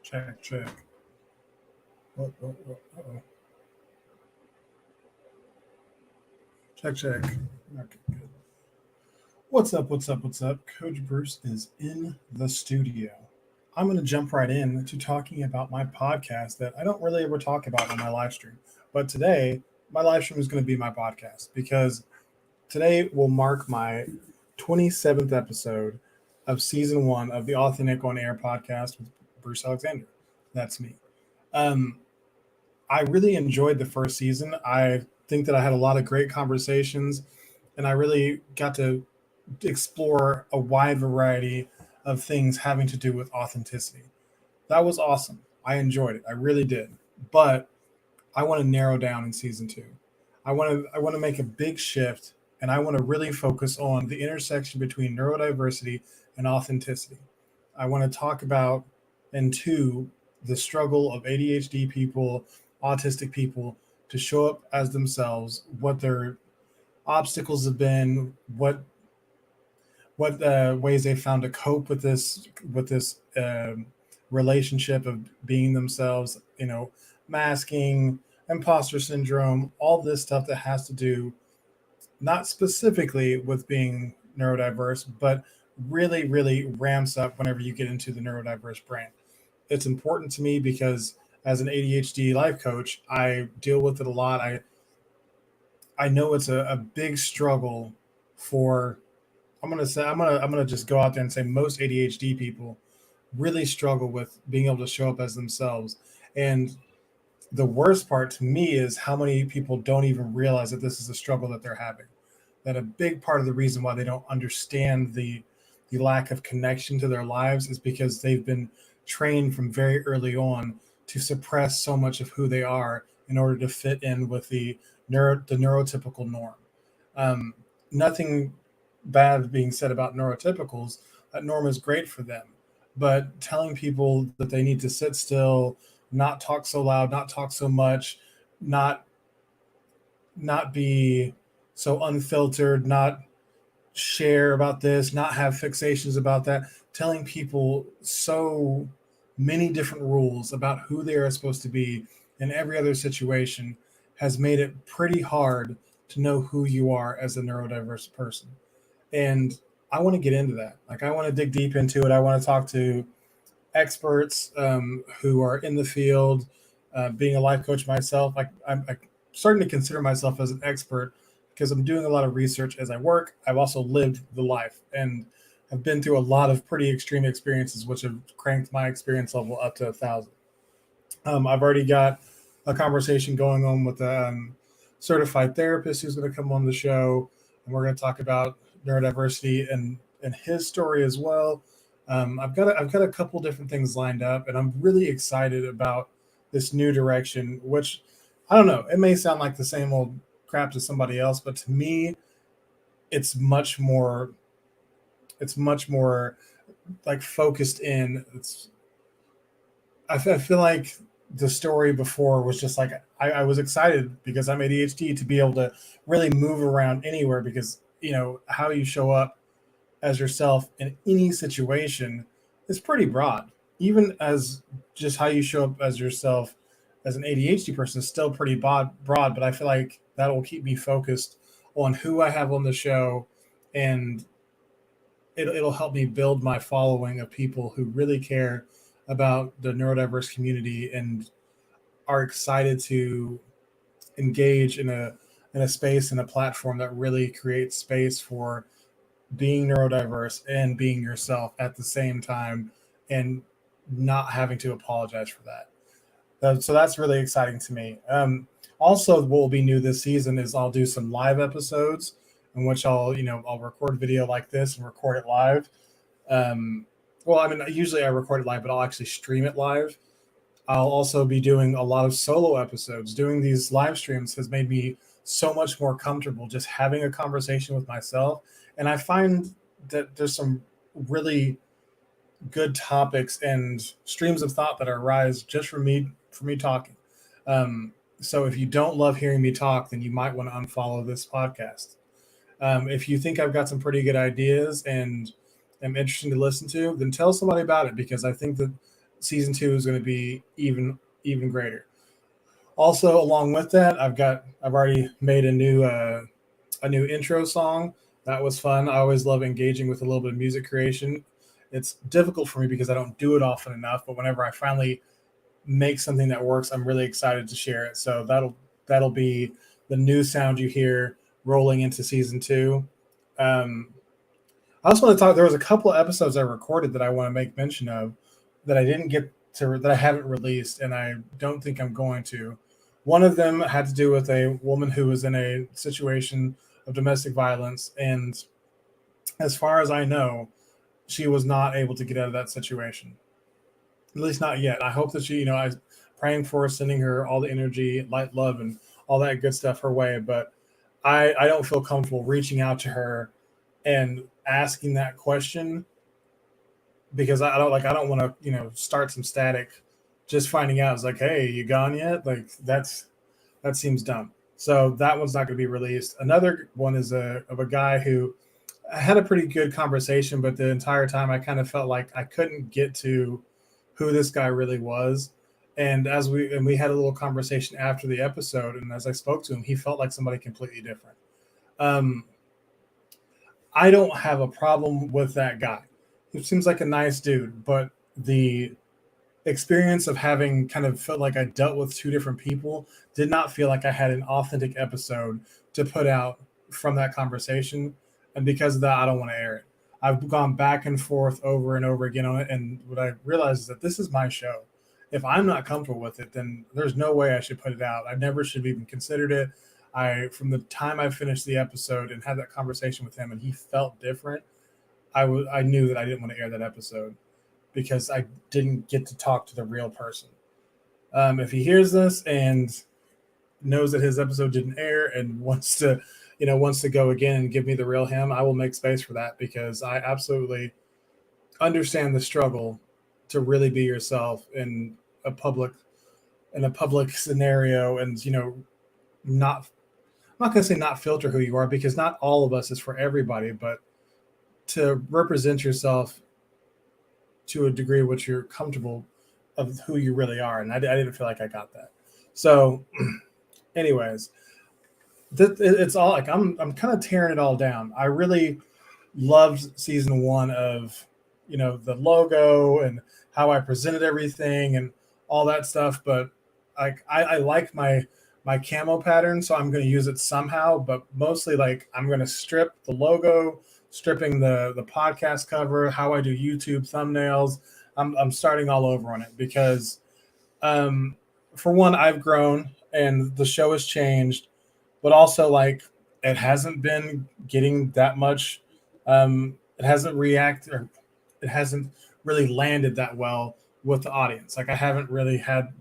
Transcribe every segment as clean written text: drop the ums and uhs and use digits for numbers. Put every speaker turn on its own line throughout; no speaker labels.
Check, check. Uh-oh. Check, check. Okay, good. What's up? What's up? What's up? Coach Bruce is in the studio. I'm going to jump right in to talking about my podcast that I don't really ever talk about on my live stream. But today, my live stream is going to be my podcast because today will mark my 27th episode of season one of the Authentic on Air podcast with Bruce Alexander. That's me. Um, I really enjoyed the first season. I think that I had a lot of great conversations, and I really got to explore a wide variety of things having to do with authenticity. That was awesome. I enjoyed it. I really did. But I want to narrow down in season two. I want to make a big shift, and I want to really focus on the intersection between neurodiversity and authenticity. I want to talk about, and two, the struggle of ADHD people, autistic people, to show up as themselves, what their obstacles have been, what ways they found to cope with this relationship of being themselves. Masking, imposter syndrome, all this stuff that has to do not specifically with being neurodiverse, but really, really ramps up whenever you get into the neurodiverse brain. It's important to me because as an ADHD life coach, I deal with it a lot. I know it's a big struggle for I'm gonna just go out there and say most ADHD people really struggle with being able to show up as themselves. And the worst part to me is how many people don't even realize that this is a struggle that they're having. That a big part of the reason why they don't understand the lack of connection to their lives is because they've been trained from very early on to suppress so much of who they are in order to fit in with the neurotypical norm. Nothing bad being said about neurotypicals. That norm is great for them, but telling people that they need to sit still, not talk so loud, not talk so much, not not be so unfiltered, not share about this, not have fixations about that, telling people so many different rules about who they are supposed to be in every other situation has made it pretty hard to know who you are as a neurodiverse person. And I want to get into that. Like, I want to dig deep into it. I want to talk to experts who are in the field. Being a life coach myself, I'm starting to consider myself as an expert because I'm doing a lot of research as I work. I've also lived the life and I've been through a lot of pretty extreme experiences, which have cranked my experience level up to 1,000. I've already got a conversation going on with a certified therapist who's going to come on the show, and we're going to talk about neurodiversity and his story as well. I've got a couple different things lined up, and I'm really excited about this new direction. Which I don't know. It may sound like the same old crap to somebody else, but to me, it's much more. It's much more like focused in. I feel like the story before was just like I was excited because I'm ADHD to be able to really move around anywhere because how you show up as yourself in any situation is pretty broad. Even as just how you show up as yourself as an ADHD person is still pretty broad, but I feel like that will keep me focused on who I have on the show, and it'll help me build my following of people who really care about the neurodiverse community and are excited to engage in a space and a platform that really creates space for being neurodiverse and being yourself at the same time and not having to apologize for that. So that's really exciting to me. Also, what will be new this season is I'll do some live episodes in which I'll record video like this and record it live. Well, I mean, usually I record it live, but I'll actually stream it live. I'll also be doing a lot of solo episodes. Doing these live streams has made me so much more comfortable just having a conversation with myself. And I find that there's some really good topics and streams of thought that arise just for me talking. So if you don't love hearing me talk, then you might want to unfollow this podcast. If you think I've got some pretty good ideas and am interesting to listen to, then tell somebody about it because I think that season 2 is going to be even greater. Also, along with that, I've already made a new intro song. That was fun. I always love engaging with a little bit of music creation. It's difficult for me because I don't do it often enough, but whenever I finally make something that works, I'm really excited to share it. So that'll be the new sound you hear rolling into season 2. Um, I also want to talk. There was a couple of episodes I recorded that I want to make mention of that I didn't get to, that I haven't released, and I don't think I'm going to. One of them had to do with a woman who was in a situation of domestic violence, and as far as I know, she was not able to get out of that situation. At least not yet. I hope that she, I was praying for her, sending her all the energy, light, love, and all that good stuff her way. But I don't feel comfortable reaching out to her and asking that question because I don't want to start some static. Just finding out, it's like, hey, you gone yet? Like that seems dumb. So that one's not going to be released. Another one is of a guy who I had a pretty good conversation, but the entire time I kind of felt like I couldn't get to who this guy really was. And we had a little conversation after the episode, and as I spoke to him, he felt like somebody completely different. Um, I don't have a problem with that guy. He seems like a nice dude, but the experience of having kind of felt like I dealt with two different people did not feel like I had an authentic episode to put out from that conversation. And because of that, I don't want to air it. I've gone back and forth over and over again on it. And what I realized is that this is my show. If I'm not comfortable with it, then there's no way I should put it out. I never should have even considered it. From the time I finished the episode and had that conversation with him and he felt different, I knew that I didn't want to air that episode because I didn't get to talk to the real person. If he hears this and knows that his episode didn't air and wants to go again and give me the real him, I will make space for that because I absolutely understand the struggle to really be yourself a public in a public scenario and not I'm not going to say not filter who you are because not all of us is for everybody, but to represent yourself to a degree which you're comfortable of who you really are. And I didn't feel like I got that. So, anyways, it's all like I'm kind of tearing it all down. I really loved season 1 of the logo and how I presented everything and all that stuff. But I like my camo pattern, so I'm going to use it somehow. But mostly, like I'm going to strip the logo, stripping the podcast cover, how I do YouTube thumbnails. I'm starting all over on it because, for one, I've grown and the show has changed, but also like it hasn't been getting that much. It hasn't reacted or it hasn't really landed that well with the audience. Like I haven't really had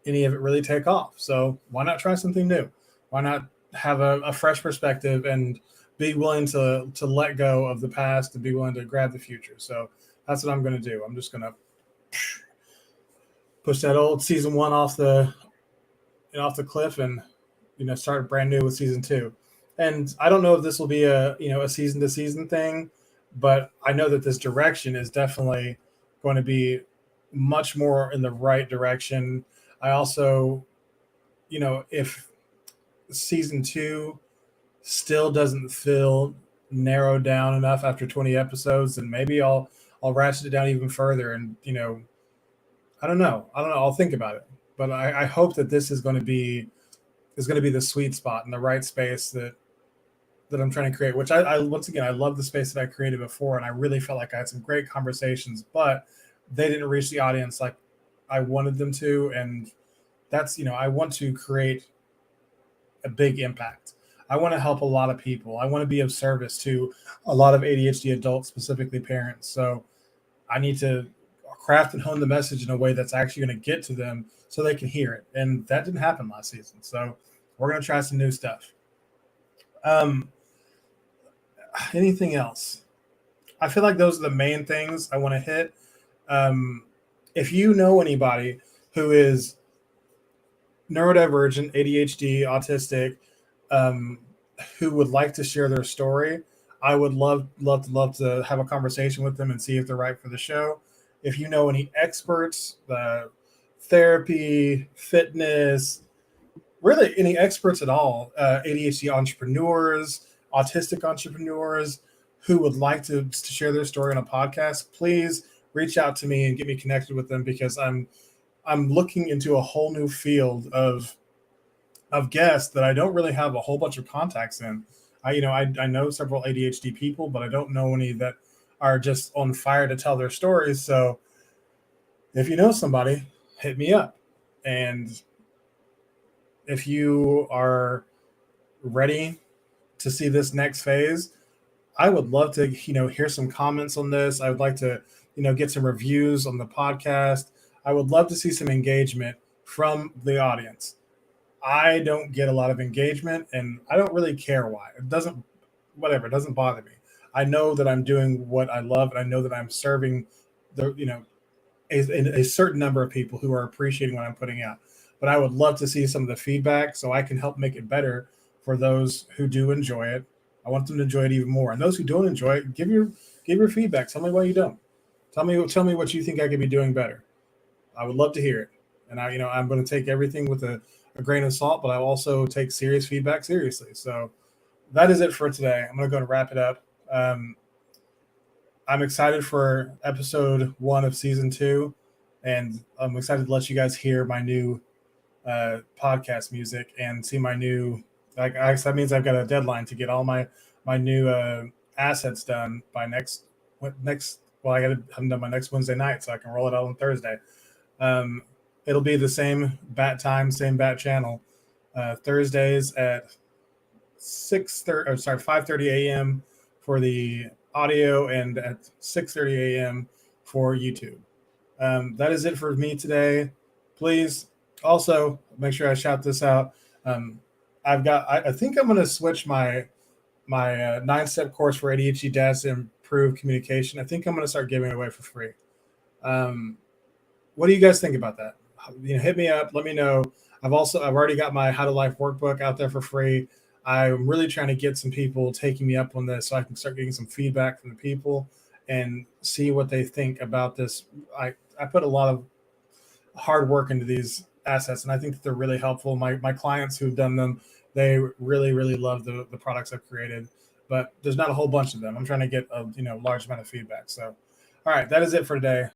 any of it really take off. So why not try something new? Why not have a fresh perspective and be willing to let go of the past and be willing to grab the future? So that's what I'm going to do. I'm just going to push that old season 1 off the cliff and start brand new with season 2. And I don't know if this will be a season to season thing, but I know that this direction is definitely going to be much more in the right direction. I also, if season 2 still doesn't feel narrowed down enough after 20 episodes, then maybe I'll ratchet it down even further. And I don't know. I'll think about it. But I hope that this is going to be the sweet spot in the right space that I'm trying to create. Which I once again I love the space that I created before, and I really felt like I had some great conversations, but they didn't reach the audience like I wanted them to. And that's I want to create a big impact. I want to help a lot of people. I want to be of service to a lot of ADHD adults, specifically parents. So I need to craft and hone the message in a way that's actually going to get to them so they can hear it. And that didn't happen last season. So we're going to try some new stuff. Anything else? I feel like those are the main things I want to hit. If you know anybody who is neurodivergent, ADHD, autistic, who would like to share their story, I would love to have a conversation with them and see if they're right for the show. if you know any experts, therapy, fitness, really any experts at all, ADHD entrepreneurs, autistic entrepreneurs who would like to share their story on a podcast, please reach out to me and get me connected with them, because I'm looking into a whole new field of guests that I don't really have a whole bunch of contacts in. I know several ADHD people, but I don't know any that are just on fire to tell their stories. So if you know somebody, hit me up. And if you are ready to see this next phase, I would love to, hear some comments on this. I would like to, get some reviews on the podcast. I would love to see some engagement from the audience. I don't get a lot of engagement, and I don't really care why. It doesn't, whatever, it doesn't bother me. I know that I'm doing what I love, and I know that I'm serving the, a certain number of people who are appreciating what I'm putting out. But I would love to see some of the feedback so I can help make it better for those who do enjoy it. I want them to enjoy it even more. And those who don't enjoy it, give your feedback. Tell me why you don't. Tell me what you think I could be doing better. I would love to hear it. And I'm going to take everything with a grain of salt, but I also take serious feedback seriously. So that is it for today. I'm going to go and wrap it up. I'm excited for episode 1 of season 2, and I'm excited to let you guys hear my new podcast music and see my new. That means I've got a deadline to get all my new assets done by next. Well, I got to have them done by next Wednesday night, so I can roll it out on Thursday. It'll be the same bat time, same bat channel. Thursdays at 5:30 a.m. for the audio, and at 6:30 a.m. for YouTube. That is it for me today. Please also make sure I shout this out. I think I'm going to switch my 9-step course for ADHD dads to improve communication. I think I'm going to start giving it away for free. What do you guys think about that? Hit me up. Let me know. I've already got my How to Life workbook out there for free. I'm really trying to get some people taking me up on this so I can start getting some feedback from the people and see what they think about this. I put a lot of hard work into these assets, and I think that they're really helpful. My clients who've done them, they really, really love the products I've created, but there's not a whole bunch of them. I'm trying to get a large amount of feedback. So, all right, that is it for today.